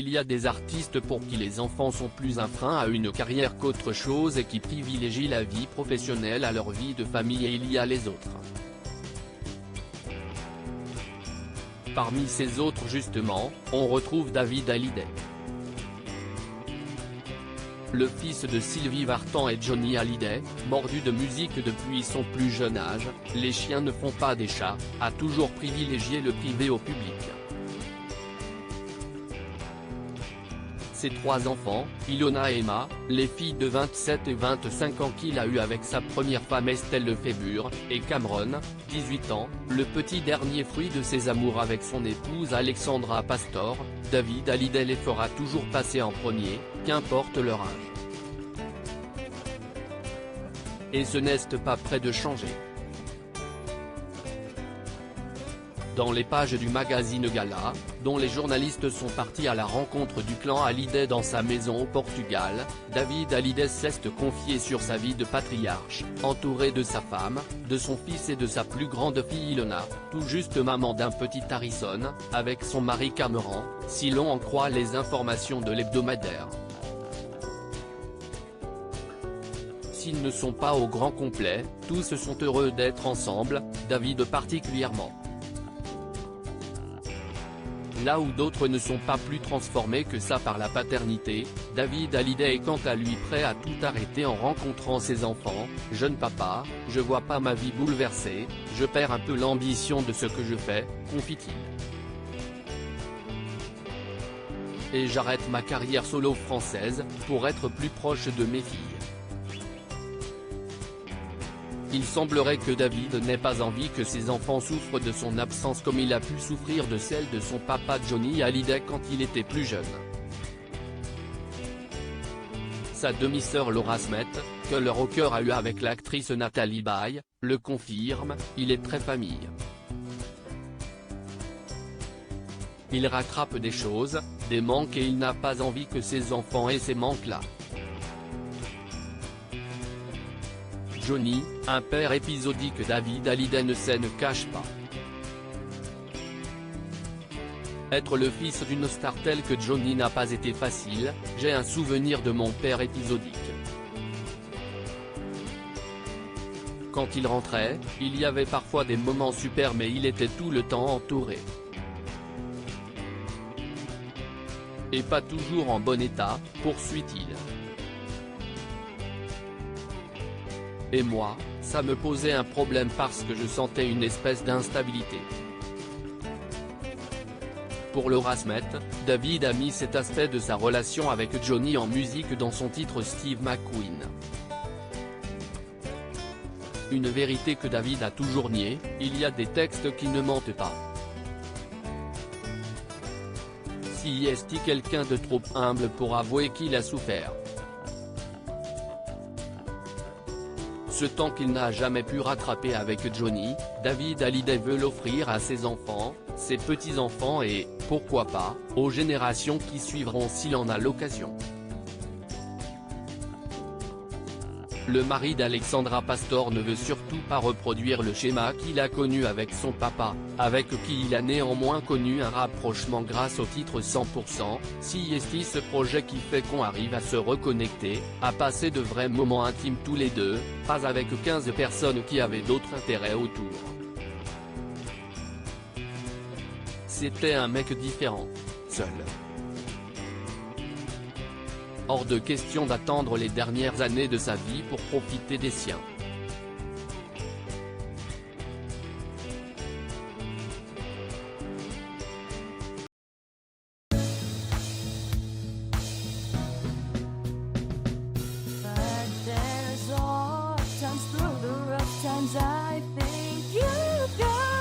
il y a des artistes pour qui les enfants sont plus un frein à une carrière qu'autre chose et qui privilégient la vie professionnelle à leur vie de famille, et il y a les autres. Parmi ces autres justement, on retrouve David Hallyday. Le fils de Sylvie Vartan et Johnny Hallyday, mordu de musique depuis son plus jeune âge, les chiens ne font pas des chats, a toujours privilégié le privé au public. Ses 3 enfants, Ilona et Emma, les filles de 27 et 25 ans qu'il a eu avec sa première femme Estelle Lefébure, et Cameron, 18 ans, le petit dernier fruit de ses amours avec son épouse Alexandra Pastor, David Hallyday les fera toujours passer en premier, qu'importe leur âge. Et ce n'est pas près de changer. Dans les pages du magazine Gala, dont les journalistes sont partis à la rencontre du clan Hallyday dans sa maison au Portugal, David Hallyday s'est confié sur sa vie de patriarche, entouré de sa femme, de son fils et de sa plus grande fille Ilona, tout juste maman d'un petit Harrison, avec son mari Cameron, si l'on en croit les informations de l'hebdomadaire. S'ils ne sont pas au grand complet, tous sont heureux d'être ensemble, David particulièrement. Là où d'autres ne sont pas plus transformés que ça par la paternité, David Hallyday est quant à lui prêt à tout arrêter en rencontrant ses enfants. « Jeune papa, je vois pas ma vie bouleversée, je perds un peu l'ambition de ce que je fais », confie-t-il. Et j'arrête ma carrière solo française, pour être plus proche de mes filles. Il semblerait que David n'ait pas envie que ses enfants souffrent de son absence comme il a pu souffrir de celle de son papa Johnny Hallyday quand il était plus jeune. Sa demi-sœur Laura Smet, que le rocker a eu avec l'actrice Nathalie Baye, le confirme, il est très famille. Il rattrape des choses, des manques, et il n'a pas envie que ses enfants aient ces manques-là. Johnny, un père épisodique, David Hallyday ne cache pas. Être le fils d'une star telle que Johnny n'a pas été facile, j'ai un souvenir de mon père épisodique. Quand il rentrait, il y avait parfois des moments super mais il était tout le temps entouré. Et pas toujours en bon état, poursuit-il. Et moi, ça me posait un problème parce que je sentais une espèce d'instabilité. Pour Laura Smet, David a mis cet aspect de sa relation avec Johnny en musique dans son titre Steve McQueen. Une vérité que David a toujours niée, il y a des textes qui ne mentent pas. Si est-il quelqu'un de trop humble pour avouer qu'il a souffert. Ce temps qu'il n'a jamais pu rattraper avec Johnny, David Hallyday veut l'offrir à ses enfants, ses petits-enfants et, pourquoi pas, aux générations qui suivront s'il en a l'occasion. Le mari d'Alexandra Pastor ne veut surtout pas reproduire le schéma qu'il a connu avec son papa, avec qui il a néanmoins connu un rapprochement grâce au titre 100%, si est ce projet qui fait qu'on arrive à se reconnecter, à passer de vrais moments intimes tous les deux, pas avec 15 personnes qui avaient d'autres intérêts autour. C'était un mec différent, seul. Hors de question d'attendre les dernières années de sa vie pour profiter des siens. But there's all times through the rough times I think you got